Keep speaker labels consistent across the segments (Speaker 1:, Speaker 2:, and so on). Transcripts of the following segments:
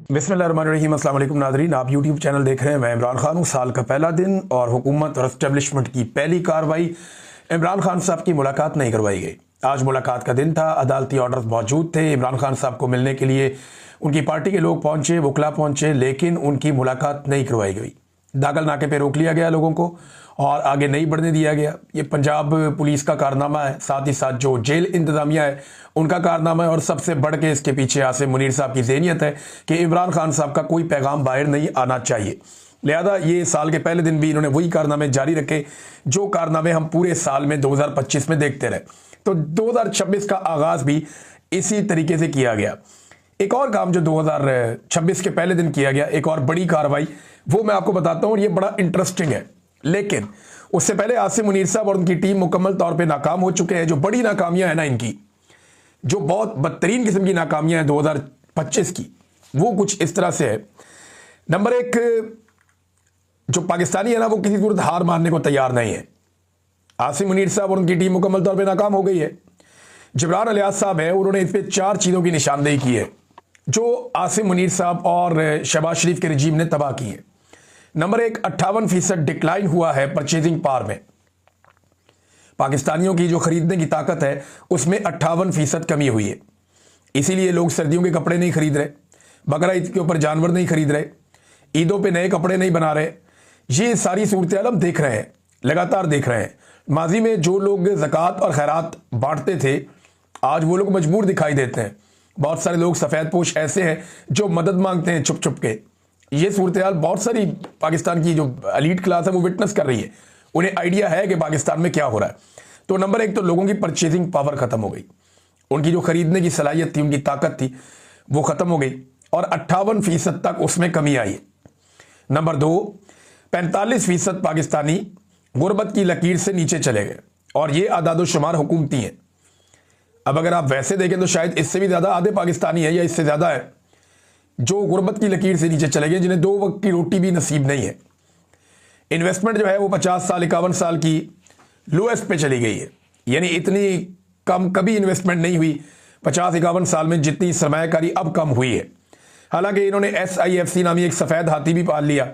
Speaker 1: बिस्मिल्लाहिर्रहमानिर्रहीम। अस्सलाम वालेकुम नाज़रीन, आप यूट्यूब चैनल देख रहे हैं। मैं इमरान खान हूँ। साल का पहला दिन और हुकूमत और एस्टेब्लिशमेंट की पहली कार्रवाई। इमरान खान साहब की मुलाकात नहीं करवाई गई। आज मुलाकात का दिन था, अदालती ऑर्डर्स मौजूद थे। इमरान खान साहब को मिलने के लिए उनकी पार्टी के लोग पहुंचे, वकला पहुंचे, लेकिन उनकी मुलाकात नहीं करवाई गई। दागल नाके पे रोक लिया गया लोगों को और आगे नहीं बढ़ने दिया गया। ये पंजाब पुलिस का कारनामा है, साथ ही साथ जो जेल इंतजामिया है उनका कारनामा है, और सबसे बढ़ के इसके पीछे आसिम मुनीर साहब की ज़हनियत है कि इमरान खान साहब का कोई पैगाम बाहर नहीं आना चाहिए। लिहाजा ये साल के पहले दिन भी इन्होंने वही कारनामे जारी रखे जो कारनामे हम पूरे साल में 2025 में देखते रहे। तो 2026 का आगाज भी इसी तरीके से किया गया। एक और काम जो 2026 के पहले दिन किया गया, एक और बड़ी कार्रवाई, वो मैं आपको बताता हूं और ये बड़ा इंटरेस्टिंग है। लेकिन उससे पहले आसिम मुनीर साहब और उनकी टीम मुकम्मल तौर पे नाकाम हो चुके हैं। जो बड़ी नाकामियां हैं ना इनकी, जो बहुत बदतरीन किस्म की नाकामियां हैं 2025 की, वो कुछ इस तरह से है। नंबर एक, जो पाकिस्तानी है ना, वो किसी सूरत हार मानने को तैयार नहीं है। आसिम मुनीर साहब और उनकी टीम मुकम्मल तौर पर नाकाम हो गई है। जबरान अलियास साहब है, उन्होंने इस पर 4 चीज़ों की निशानदेही की है जो आसिम मुनीर साहब और शहबाज शरीफ के रजीम ने तबाह की है। नंबर एक, 58% डिक्लाइन हुआ है परचेजिंग पावर में। पाकिस्तानियों की जो खरीदने की ताकत है उसमें 58% कमी हुई है। इसीलिए लोग सर्दियों के कपड़े नहीं खरीद रहे, बकरा ईद के ऊपर जानवर नहीं खरीद रहे, ईदों पे नए कपड़े नहीं बना रहे। ये सारी सूरत हम देख रहे हैं, लगातार देख रहे हैं। माजी में जो लोग ज़कात और खैरात बांटते थे, आज वो लोग मजबूर दिखाई देते हैं। बहुत सारे लोग सफ़ेद पोश ऐसे हैं जो मदद मांगते हैं छुप छुप के। ये सूरत हाल बहुत सारी पाकिस्तान की जो एलीट क्लास है वो विटनेस कर रही है। उन्हें आइडिया है कि पाकिस्तान में क्या हो रहा है। तो नंबर एक, तो लोगों की परचेजिंग पावर ख़त्म हो गई। उनकी जो खरीदने की सलाहियत थी, उनकी ताकत थी, वो ख़त्म हो गई और 58% तक उसमें कमी आई है। नंबर दो, 45% पाकिस्तानी गुर्बत की लकीर से नीचे चले गए और ये आदादोशुमार हुकूमती हैं। अब अगर आप वैसे देखें तो शायद इससे भी ज़्यादा आधे पाकिस्तानी है या इससे ज़्यादा है जो गुर्बत की लकीर से नीचे चले गए, जिन्हें 2 वक्त की रोटी भी नसीब नहीं है। इन्वेस्टमेंट जो है वो 50 साल 51 साल की लोएस्ट पे चली गई है। यानी इतनी कम कभी इन्वेस्टमेंट नहीं हुई 50-51 साल में जितनी सरमायाकारी अब कम हुई है। हालांकि इन्होंने SIFC नामी एक सफ़ेद हाथी भी पाल लिया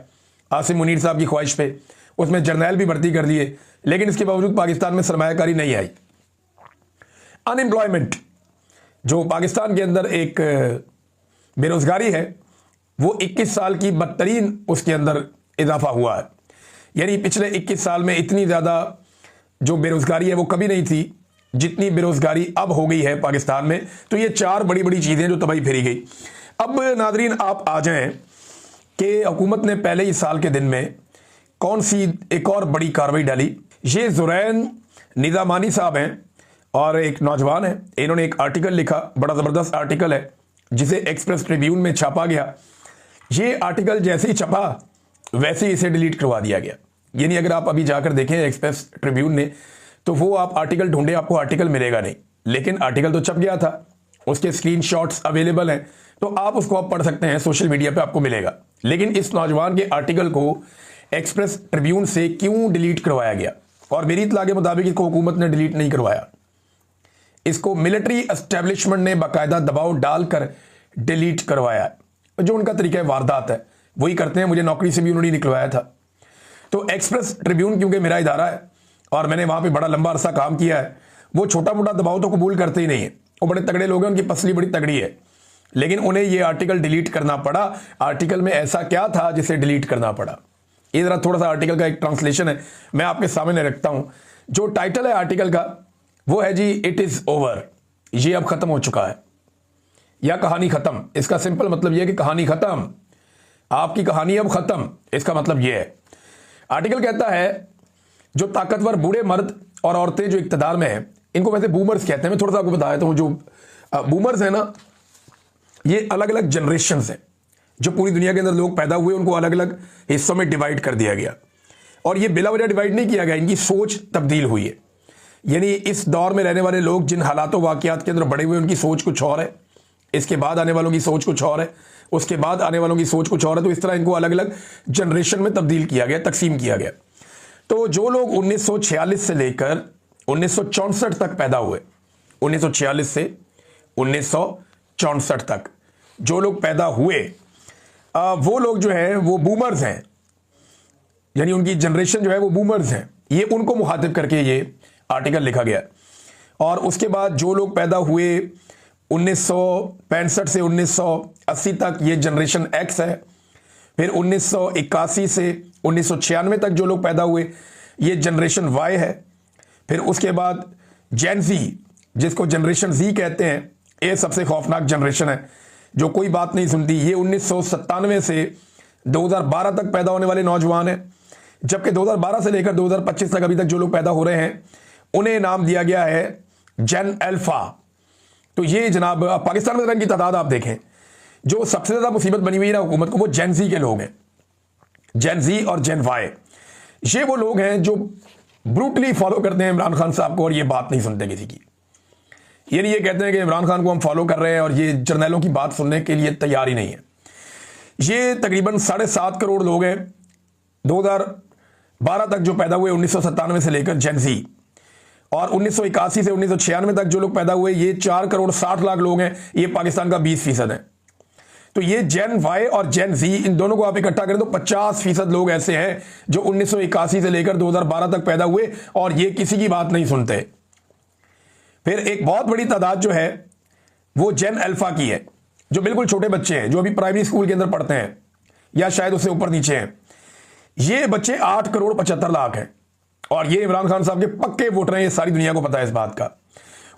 Speaker 1: आसिम मुनीर साहब की ख्वाहिश पे, उसमें जर्नैल भी भर्ती कर दिए, लेकिन इसके बावजूद पाकिस्तान में सरमायाकारी नहीं आई। अनएम्प्लॉयमेंट, जो पाकिस्तान के अंदर एक बेरोजगारी है, वो 21 साल की बदतरीन उसके अंदर इजाफा हुआ है। यानी पिछले 21 साल में इतनी ज़्यादा जो बेरोजगारी है वो कभी नहीं थी जितनी बेरोजगारी अब हो गई है पाकिस्तान में। तो ये 4 बड़ी बड़ी चीज़ें जो तबाही फेरी गई। अब नाजरीन आप आ जाएं कि हुकूमत ने पहले ही साल के दिन में कौन सी एक और बड़ी कार्रवाई डाली। ये ज़ुरैन निज़ामानी साहब हैं और एक नौजवान है। इन्होंने एक आर्टिकल लिखा, बड़ा ज़बरदस्त आर्टिकल है जिसे एक्सप्रेस ट्रिब्यून में छापा गया। ये आर्टिकल जैसे ही छपा वैसे ही इसे डिलीट करवा दिया गया। यानी अगर आप अभी जाकर देखें एक्सप्रेस ट्रिब्यून ने, तो वो आप आर्टिकल ढूंढे, आपको आर्टिकल मिलेगा नहीं, लेकिन आर्टिकल तो छप गया था, उसके स्क्रीनशॉट्स अवेलेबल हैं, तो आप उसको आप पढ़ सकते हैं, सोशल मीडिया पे आपको मिलेगा। लेकिन इस नौजवान के आर्टिकल को एक्सप्रेस ट्रिब्यून से क्यों डिलीट करवाया गया? और मेरी इत्तला के मुताबिक इसको हुकूमत ने डिलीट नहीं करवाया, इसको मिलिट्री एस्टेब्लिशमेंट ने बाकायदा दबाव डालकर डिलीट करवाया। जो उनका तरीका वारदात है वही करते हैं। मुझे नौकरी से भी उन्होंने निकलवाया था। तो एक्सप्रेस ट्रिब्यून क्योंकि मेरा इदारा है और मैंने वहाँ पे बड़ा लंबा अरसा काम किया है, वो छोटा मोटा दबाव तो कबूल करते ही नहीं है। वो बड़े तगड़े लोग हैं, उनकी पसली बड़ी तगड़ी है, लेकिन उन्हें ये आर्टिकल डिलीट करना पड़ा। आर्टिकल में ऐसा क्या था जिसे डिलीट करना पड़ा? ये ज़रा थोड़ा सा आर्टिकल का एक ट्रांसलेशन है, मैं आपके सामने रखता हूँ। जो टाइटल है आर्टिकल का वो है जी, इट इज़ ओवर, ये अब ख़त्म हो चुका है, या कहानी ख़त्म। इसका सिंपल मतलब यह है कि कहानी ख़त्म, आपकी कहानी अब ख़त्म। इसका मतलब यह है, आर्टिकल कहता है जो ताकतवर बूढ़े मर्द और औरतें जो इक़्तिदार में हैं, इनको वैसे बूमर्स कहते हैं। मैं थोड़ा सा आपको बता देता हूँ, जो बूमर्स हैं ना, ये अलग अलग जनरेशन्स हैं। जो पूरी दुनिया के अंदर लोग पैदा हुए उनको अलग अलग हिस्सों में डिवाइड कर दिया गया, और ये बिला वजह डिवाइड नहीं किया गया, इनकी सोच तब्दील हुई है। यानी इस दौर में रहने वाले लोग जिन हालातों वाक़यात के अंदर बड़े हुए, उनकी सोच कुछ और है, इसके बाद आने वालों की सोच कुछ और है, उसके बाद आने वालों की सोच कुछ और है। तो इस तरह इनको अलग अलग जनरेशन में तब्दील किया गया, तकसीम किया गया। तो जो लोग 1946 से लेकर 1964 तक पैदा हुए, 1946 से 1964 तक जो लोग पैदा हुए, वो लोग जो है वो बूमर्स हैं, यानी उनकी जनरेशन जो है वो बूमर्स हैं, ये उनको मुखातिब करके ये आर्टिकल लिखा गया। और उसके बाद जो लोग पैदा हुए 1965 से 1980 तक, ये जनरेशन एक्स है। फिर 1981 से 1996 तक जो लोग पैदा हुए, ये जनरेशन वाई है। फिर उसके बाद जेन जी, जिसको जनरेशन जी कहते हैं, ये सबसे खौफनाक जनरेशन है जो कोई बात नहीं सुनती। ये 1997 से 2012 तक पैदा होने वाले नौजवान हैं, जबकि 2012 से लेकर 2025 तक अभी तक जो लोग पैदा हो रहे हैं उन्हें नाम दिया गया है जेन अल्फा। तो ये जनाब पाकिस्तान में की तादाद आप देखें, जो सबसे ज्यादा मुसीबत बनी हुई है ना हुकूमत को, वो जेन जी के लोग हैं। जेन जी और जेन वाई, ये वो लोग हैं जो ब्रूटली फॉलो करते हैं इमरान खान साहब को और ये बात नहीं सुनते किसी की। ये कहते हैं कि इमरान खान को हम फॉलो कर रहे हैं और ये जर्नैलों की बात सुनने के लिए तैयार ही नहीं है। ये तकरीबन 7.5 करोड़ लोग हैं 2012 तक जो पैदा हुए 1997 से लेकर जेन जी, और 1981 से 1996 तक जो लोग पैदा हुए ये 4 करोड़ 60 लाख लोग हैं। ये पाकिस्तान का 20% है। तो ये जेन वाई और जेन जी, इन दोनों को आप इकट्ठा करें तो 50% लोग ऐसे हैं जो 1981 से लेकर 2012 तक पैदा हुए और ये किसी की बात नहीं सुनते। फिर एक बहुत बड़ी तादाद जो है वो जेन अल्फा की है, जो बिल्कुल छोटे बच्चे हैं, जो अभी प्राइमरी स्कूल के अंदर पढ़ते हैं या शायद उससे ऊपर नीचे हैं। ये बच्चे 8 करोड़ 75 लाख हैं और ये इमरान खान साहब के पक्के वोटर हैं। ये सारी दुनिया को पता है इस बात का।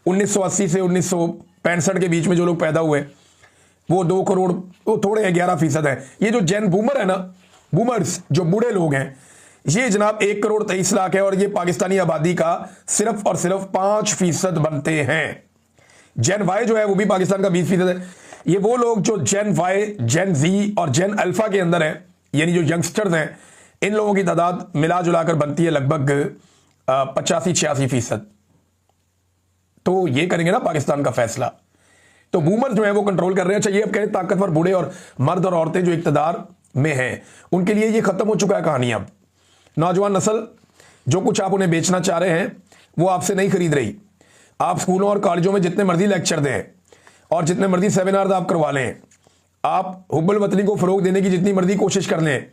Speaker 1: 1980 से 1965 के बीच में जो लोग पैदा हुए वो 2 करोड़, वो थोड़े 11% है। ये जो जेन बूमर है ना, बूमर्स जो बूढ़े लोग हैं, ये जनाब 1 करोड़ 23 लाख है और ये पाकिस्तानी आबादी का सिर्फ और सिर्फ 5% बनते हैं। जेन वाई जो है वो भी पाकिस्तान का 20% है। ये वो लोग जो जेन वाई, जेन जी और जेन अल्फा के अंदर है, यानी जो यंगस्टर्स हैं, इन लोगों की तादाद मिला जुलाकर बनती है लगभग 85-86%। तो ये करेंगे ना पाकिस्तान का फैसला। तो बूमर जो है वो कंट्रोल कर रहे हैं। अच्छा, ये अब कहें ताकतवर बूढ़े और मर्द और औरतें जो इक्तदार में हैं, उनके लिए ये खत्म हो चुका है कहानी। अब नौजवान नस्ल जो कुछ आप उन्हें बेचना चाह रहे हैं वो आपसे नहीं खरीद रही। आप स्कूलों और कॉलेजों में जितने मर्जी लेक्चर दें और जितने मर्जी सेमिनार आप करवा लें, आप हुब्बुल वतनी को फरोग देने की जितनी मर्जी कोशिश कर लें,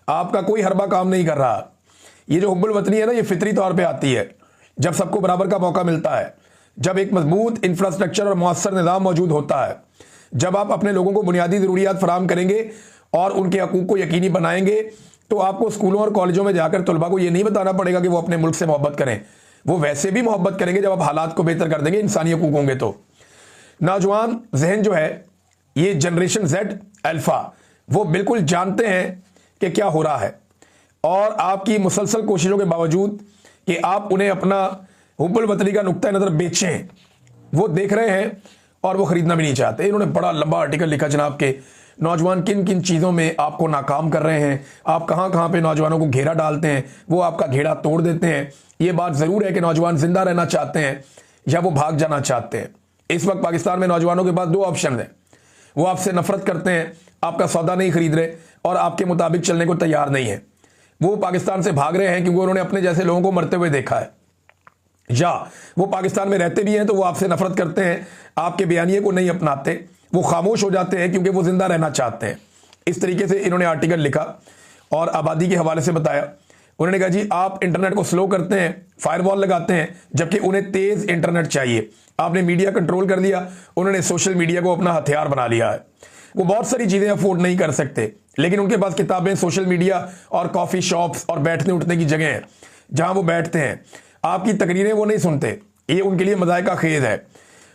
Speaker 1: आपका कोई हरबा काम नहीं कर रहा। ये जो हुब्बुल वतनी है ना, ये फितरी तौर पे आती है जब सबको बराबर का मौका मिलता है, जब एक मजबूत इंफ्रास्ट्रक्चर और मुअस्सर निज़ाम मौजूद होता है, जब आप अपने लोगों को बुनियादी ज़रूरियात फराहम करेंगे और उनके हकूक़ को यकीनी बनाएंगे, तो आपको स्कूलों और कॉलेजों में जाकर तलबा को ये नहीं बताना पड़ेगा कि वो अपने मुल्क से मोहब्बत करें। वो वैसे भी मोहब्बत करेंगे जब आप हालात को बेहतर कर देंगे, इंसानी हकूक़ होंगे। तो नौजवान जहन जो है, ये जनरेशन जेड अल्फा, वो बिल्कुल जानते हैं कि क्या हो रहा है और आपकी मुसलसल कोशिशों के बावजूद कि आप उन्हें अपना हुब्बुल वतनी का नुक्ता नज़र बेचें, वो देख रहे हैं और वो खरीदना भी नहीं चाहते। इन्होंने बड़ा लंबा आर्टिकल लिखा जनाब के नौजवान किन किन चीज़ों में आपको नाकाम कर रहे हैं, आप कहाँ कहाँ पे नौजवानों को घेरा डालते हैं, वो आपका घेरा तोड़ देते हैं। ये बात ज़रूर है कि नौजवान जिंदा रहना चाहते हैं या वो भाग जाना चाहते हैं। इस वक्त पाकिस्तान में नौजवानों के पास 2 ऑप्शन हैं। वो आपसे नफरत करते हैं, आपका सौदा नहीं खरीद रहे और आपके मुताबिक चलने को तैयार नहीं है। वो पाकिस्तान से भाग रहे हैं क्योंकि उन्होंने अपने जैसे लोगों को मरते हुए देखा है, या वो पाकिस्तान में रहते भी हैं तो वो आपसे नफरत करते हैं, आपके बयानिए को नहीं अपनाते, वो खामोश हो जाते हैं क्योंकि वो जिंदा रहना चाहते हैं। इस तरीके से इन्होंने आर्टिकल लिखा और आबादी के हवाले से बताया। उन्होंने कहा जी आप इंटरनेट को स्लो करते हैं, फायरवॉल लगाते हैं, जबकि उन्हें तेज इंटरनेट चाहिए। आपने मीडिया कंट्रोल कर दिया, उन्होंने सोशल मीडिया को अपना हथियार बना लिया है। वो बहुत सारी चीजें अफोर्ड नहीं कर सकते, लेकिन उनके पास किताबें, सोशल मीडिया और कॉफी शॉप्स और बैठने उठने की जगह है जहां वो बैठते हैं। आपकी तकरीरें वो नहीं सुनते, ये उनके लिए मज़ायका खेज है।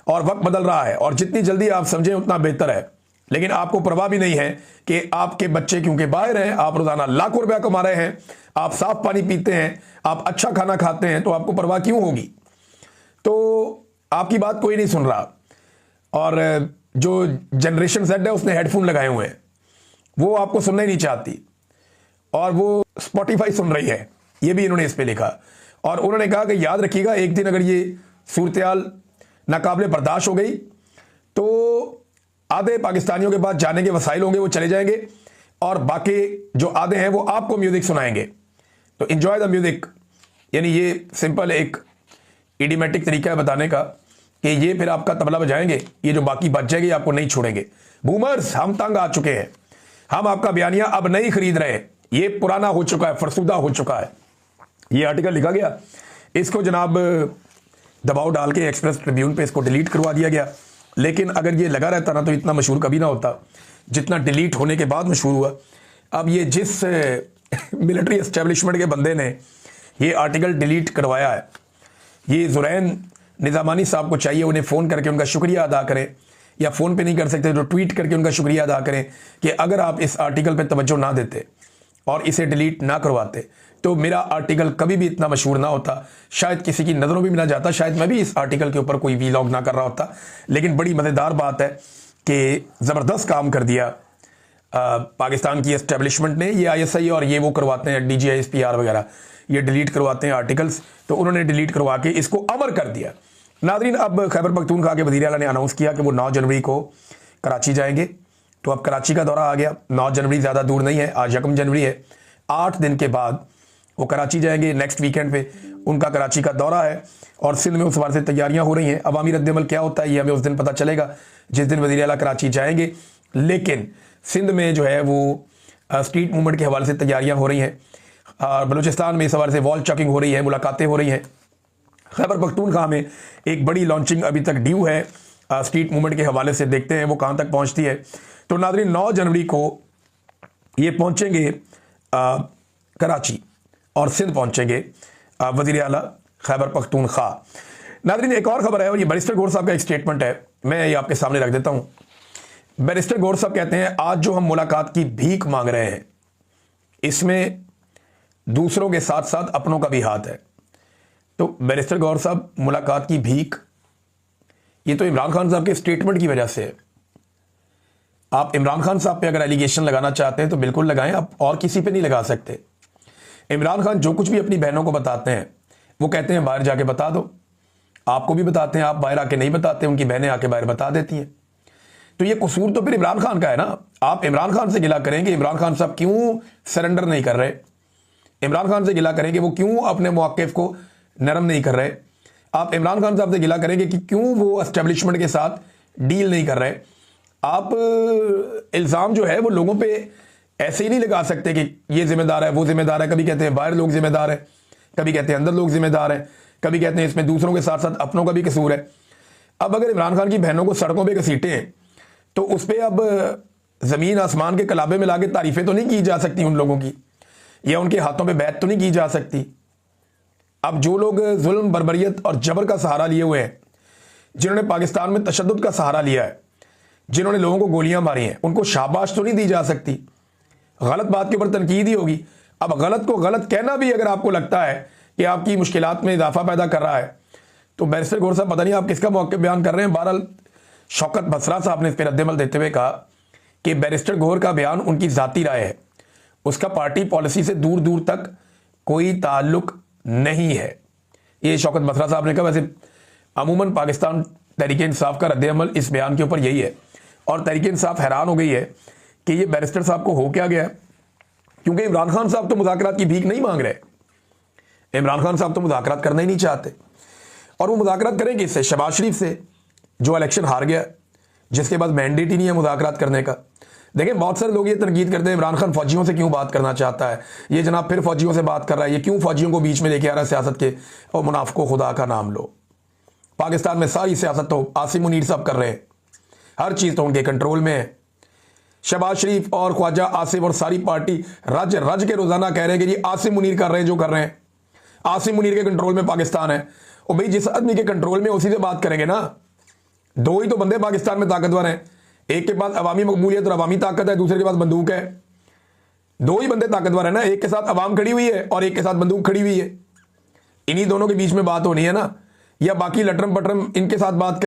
Speaker 1: और वक्त बदल रहा है और जितनी जल्दी आप समझें उतना बेहतर है। लेकिन आपको परवाह भी नहीं है कि आपके बच्चे क्योंकि बाहर हैं, आप रोजाना लाखों रुपया कमा रहे हैं, आप साफ पानी पीते हैं, आप अच्छा खाना खाते हैं, तो आपको परवाह क्यों होगी? तो आपकी बात कोई नहीं सुन रहा। और जो जनरेशन जेड है उसने हेडफोन लगाए हुए हैं, वो आपको सुनना ही नहीं चाहती और वो स्पॉटिफाई सुन रही है। ये भी इन्होंने इस पे लिखा और उन्होंने कहा कि याद रखिएगा एक दिन अगर ये सूरत-ए-हाल नाकाबिले बर्दाश्त हो गई तो आधे पाकिस्तानियों के पास जाने के वसाइल होंगे, वो चले जाएंगे और बाकी जो आधे हैं वो आपको म्यूजिक सुनाएंगे। तो एंजॉय द म्यूजिक। यानी ये सिंपल एक इडियोमैटिक तरीका है बताने का कि ये फिर आपका तबला बजाएंगे, ये जो बाकी बच जाएगी आपको नहीं छोड़ेंगे। बूमर्स हम तंग आ चुके हैं, हम आपका बयानिया अब नहीं खरीद रहे, ये पुराना हो चुका है, फरसुदा हो चुका है। ये आर्टिकल लिखा गया, इसको जनाब दबाव डाल के एक्सप्रेस ट्रिब्यून पे इसको डिलीट करवा दिया गया। लेकिन अगर ये लगा रहता ना तो इतना मशहूर कभी ना होता जितना डिलीट होने के बाद मशहूर हुआ। अब ये जिस मिलिट्री एस्टेब्लिशमेंट के बंदे ने ये आर्टिकल डिलीट करवाया है, ये ज़ुरैन निज़ामानी साहब को चाहिए उन्हें फ़ोन करके उनका शुक्रिया अदा करें, या फ़ोन पे नहीं कर सकते तो ट्वीट करके उनका शुक्रिया अदा करें कि अगर आप इस आर्टिकल पे तवज्जो ना देते और इसे डिलीट ना करवाते तो मेरा आर्टिकल कभी भी इतना मशहूर ना होता, शायद किसी की नज़रों में भी ना जाता, शायद मैं भी इस आर्टिकल के ऊपर कोई वीलॉग ना कर रहा होता। लेकिन बड़ी मज़ेदार बात है कि ज़बरदस्त काम कर दिया पाकिस्तान की एस्टेब्लिशमेंट ने। ये ISI और ये वो करवाते हैं, DGISPR वगैरह, ये डिलीट करवाते हैं आर्टिकल्स, तो उन्होंने डिलीट करवा के इसको अमर कर दिया। नाज़रीन, अब खैबर पख्तूनख्वा के वज़ीर आला ने अनाउंस किया कि वो 9 जनवरी को कराची जाएंगे। तो अब कराची का दौरा आ गया। 9 जनवरी ज़्यादा दूर नहीं है, आज 1 जनवरी है। 8 दिन के बाद वो कराची जाएंगे। नेक्स्ट वीकेंड पे उनका कराची का दौरा है और सिंध में उस बार से तैयारियां हो रही हैं। अवामी रद्द-ए-अमल क्या होता है ये हमें उस दिन पता चलेगा जिस दिन वज़ीर आला कराची जाएंगे। लेकिन सिंध में जो है वो स्ट्रीट मूवमेंट के हवाले से तैयारियां हो रही हैं, और बलूचिस्तान में इस हवाले से वॉल चेकिंग हो रही है, मुलाकातें हो रही हैं। खैबर पख्तूनख्वा में एक बड़ी लॉन्चिंग अभी तक ड्यू है स्ट्रीट मूवमेंट के हवाले से, देखते हैं वो कहाँ तक पहुँचती है। तो नाज़रीन, 9 जनवरी को ये पहुँचेंगे कराची और सिंध पहुँचेंगे वज़ीर आला खैबर पख्तूनख्वा। नाज़रीन, एक और ख़बर है और ये बैरिस्टर गौहर साहब का एक स्टेटमेंट है, मैं ये आपके सामने रख देता हूँ। बैरिस्टर गौहर साहब कहते हैं आज जो हम मुलाकात की भीख मांग रहे हैं इसमें दूसरों के साथ साथ अपनों का भी हाथ है। तो बैरिस्टर गौहर साहब, मुलाकात की भीख, ये तो इमरान खान साहब के स्टेटमेंट की वजह से है। आप इमरान खान साहब पे अगर एलिगेशन लगाना चाहते हैं तो बिल्कुल लगाएं, आप और किसी पे नहीं लगा सकते। इमरान खान जो कुछ भी अपनी बहनों को बताते हैं वो कहते हैं बाहर जाके बता दो। आपको भी बताते हैं, आप बाहर आके नहीं बताते, उनकी बहनें आके बाहर बता देती हैं। तो ये कसूर तो फिर इमरान खान का है ना। आप इमरान खान से गिला करें कि इमरान खान साहब क्यों सरेंडर नहीं कर रहे, इमरान खान से गिला करें कि वो क्यों अपने मौक़िफ़ को नरम नहीं कर रहे, आप इमरान खान साहब से गिला करेंगे कि क्यों वो एस्टेब्लिशमेंट के साथ डील नहीं कर रहे। आप इल्ज़ाम जो है वो लोगों पे ऐसे ही नहीं लगा सकते कि ये जिम्मेदार है, वो जिम्मेदार है। कभी कहते हैं बाहर लोग जिम्मेदार हैं, कभी कहते हैं अंदर लोग जिम्मेदार हैं, कभी कहते हैं इसमें दूसरों के साथ साथ अपनों का भी कसूर है। अब अगर इमरान खान की बहनों को सड़कों पर घसीटें तो उस पर अब ज़मीन आसमान के कलाबे में लाके तारीफ़ें तो नहीं की जा सकती उन लोगों की, या उनके हाथों पे बैत तो नहीं की जा सकती। अब जो लोग जुल्म, बर्बरियत और जबर का सहारा लिए हुए हैं, जिन्होंने पाकिस्तान में तशद्दुद का सहारा लिया है, जिन्होंने लोगों को गोलियां मारी हैं, उनको शाबाश तो नहीं दी जा सकती। गलत बात के ऊपर तनकीद ही होगी। अब गलत को गलत कहना भी अगर आपको लगता है कि आपकी मुश्किलात में इजाफा पैदा कर रहा है तो बैरिस्टर गौहर साहब, पता नहीं आप किसका मौक़िफ़ बयान कर रहे हैं। बहरहाल शौकत बसरा साहब ने इस पर रद्द-ए-अमल देते हुए कहा कि बैरिस्टर गौहर का बयान उनकी ज़ाती राय है, उसका पार्टी पॉलिसी से दूर दूर तक कोई ताल्लुक नहीं है। ये शौकत बसरा साहब ने कहा। वैसे अमूमन पाकिस्तान तहरीक इंसाफ का रद्द-ए-अमल इस बयान के ऊपर यही है, और तहरीक इंसाफ हैरान हो गई है कि ये बैरिस्टर साहब को हो क्या गया, क्योंकि इमरान खान साहब तो मुज़ाकरात की भीख नहीं मांग रहे। इमरान खान साहब तो मुज़ाकरात करना ही नहीं चाहते, और वो मुज़ाकरात करेंगे इससे, शहबाज शरीफ से, जो इलेक्शन हार गया, जिसके बाद मैंडेट ही नहीं है मुज़ाकरात करने का। देखें, बहुत सारे लोग ये तनकीद करते हैं इमरान खान फौजियों से क्यों बात करना चाहता है, ये जनाब फिर फौजियों से बात कर रहा है, ये क्यों फौजियों को बीच में लेके आ रहा है सियासत के। और मुनाफिको, खुदा का नाम लो, पाकिस्तान में सारी सियासत तो आसिम मुनीर साहब कर रहे हैं, हर चीज़ तो उनके कंट्रोल में है। शहबाज शरीफ और ख्वाजा आसिफ और सारी पार्टी रज रज के रोज़ाना कह रहे हैं कि जी आसिम मुनीर कर रहे हैं जो कर रहे हैं, आसिम मुनीर के कंट्रोल में पाकिस्तान है। और भाई जिस आदमी के कंट्रोल में उसी से बात करेंगे ना। दो ही तो बंदे पाकिस्तान में ताकतवर हैं, एक के पास अवामी मकबूलियत और अवामी ताकत है, दूसरे के पास बंदूक है। दो ही बंदे ताकतवर है ना, एक के साथ अवाम खड़ी हुई है और एक के साथ बंदूक खड़ी हुई है। इन्हीं दोनों के बीच में बात होनी है ना, या बाकी लटरम पटरम इनके साथ बात